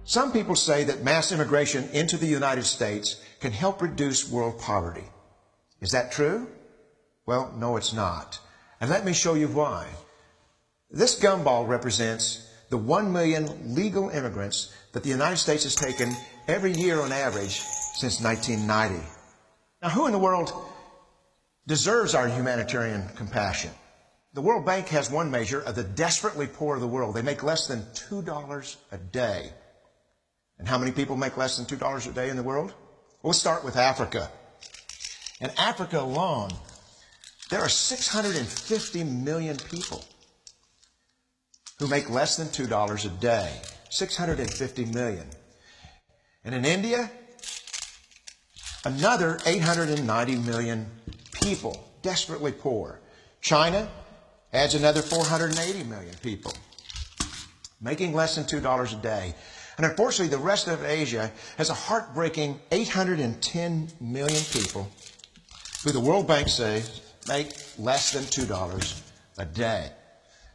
Some people say that mass immigration into the United States can help reduce world poverty. Is that true? Well, no, it's not. And let me show you why. This gumball represents the 1 million legal immigrants that the United States has taken every year on average since 1990. Now, who in the world deserves our humanitarian compassion? The World Bank has one measure of the desperately poor of the world. They make less than $2 a day. And how many people make less than $2 a day in the world? Well, let's start with Africa. In Africa alone, there are 650 million people who make less than $2 a day. 650 million. And in India, another 890 million people, desperately poor. China adds another 480 million people, making less than $2 a day. And unfortunately, the rest of Asia has a heartbreaking 810 million people who the World Bank says make less than $2 a day.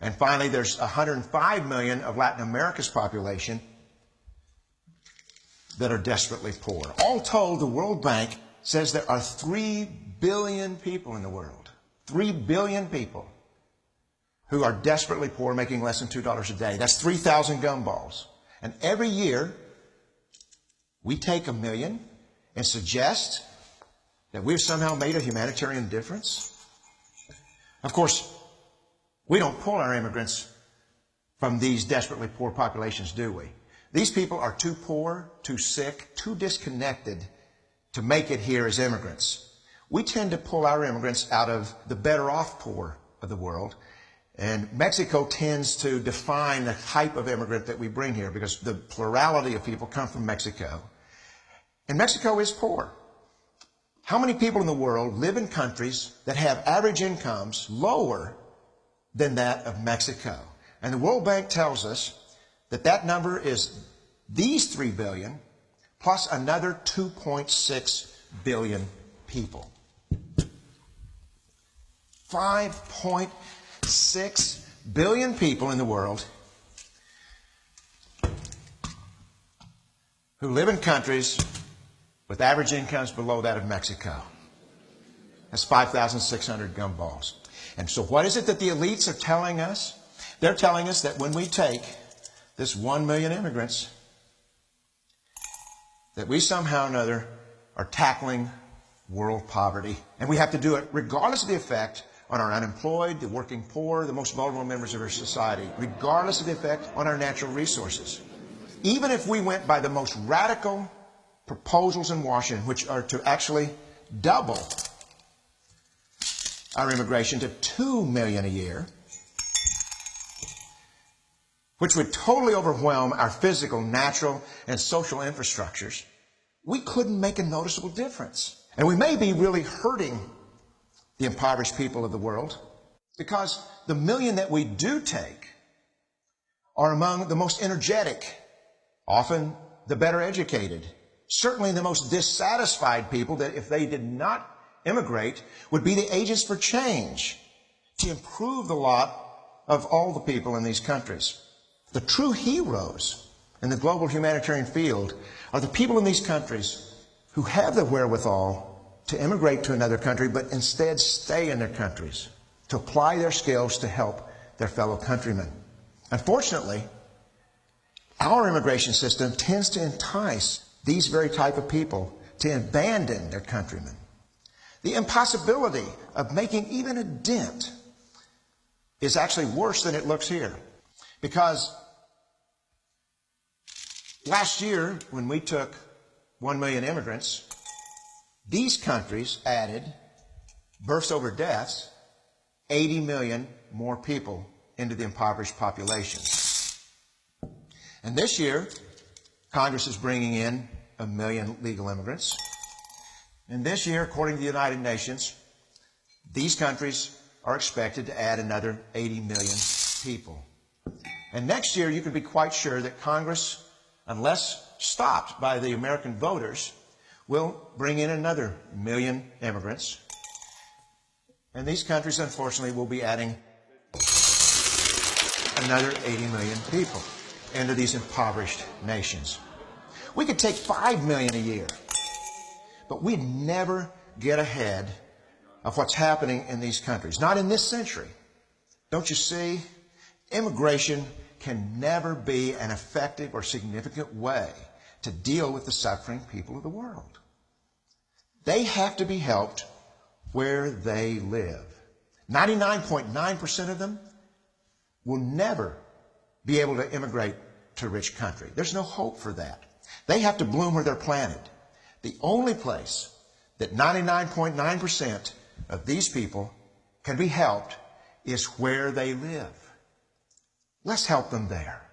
And finally, there's 105 million of Latin America's population that are desperately poor. All told, the World Bank says there are 3 billion people in the world. 3 billion people who are desperately poor, making less than $2 a day. That's 3,000 gumballs. And every year, we take 1 million and suggest that we've somehow made a humanitarian difference. Of course, we don't pull our immigrants from these desperately poor populations, do we? These people are too poor, too sick, too disconnected to make it here as immigrants. We tend to pull our immigrants out of the better off poor of the world. And Mexico tends to define the type of immigrant that we bring here because the plurality of people come from Mexico. And Mexico is poor. How many people in the world live in countries that have average incomes lower than that of Mexico? And the World Bank tells us that that number is these 3 billion plus another 2.6 billion people. 5.6 billion people in the world who live in countries with average incomes below that of Mexico. That's 5,600 gumballs. And so what is it that the elites are telling us? They're telling us that when we take this 1 million immigrants, that we somehow or another are tackling world poverty. And we have to do it regardless of the effect on our unemployed, the working poor, the most vulnerable members of our society, regardless of the effect on our natural resources. Even if we went by the most radical proposals in Washington, which are to actually double our immigration to 2 million a year, which would totally overwhelm our physical, natural, and social infrastructures, we couldn't make a noticeable difference. And we may be really hurting the impoverished people of the world because the million that we do take are among the most energetic, often the better educated, certainly the most dissatisfied people that if they did not immigrate would be the agents for change to improve the lot of all the people in these countries. The true heroes in the global humanitarian field are the people in these countries who have the wherewithal to immigrate to another country, but instead stay in their countries, to apply their skills to help their fellow countrymen. Unfortunately, our immigration system tends to entice these very type of people to abandon their countrymen. The impossibility of making even a dent is actually worse than it looks here. Because last year, when we took 1 million immigrants, these countries added, births over deaths, 80 million more people into the impoverished population. And this year, Congress is bringing in 1 million legal immigrants. And this year, according to the United Nations, these countries are expected to add another 80 million people. And next year, you can be quite sure that Congress, unless stopped by the American voters, will bring in another 1 million immigrants. And these countries, unfortunately, will be adding another 80 million people. into these impoverished nations. We could take 5 million a year, but we'd never get ahead of what's happening in these countries. Not in this century. Don't you see? Immigration can never be an effective or significant way to deal with the suffering people of the world. They have to be helped where they live. 99.9% of them will never be able to immigrate to a rich country. There's no hope for that. They have to bloom where they're planted. The only place that 99.9% of these people can be helped is where they live. Let's help them there.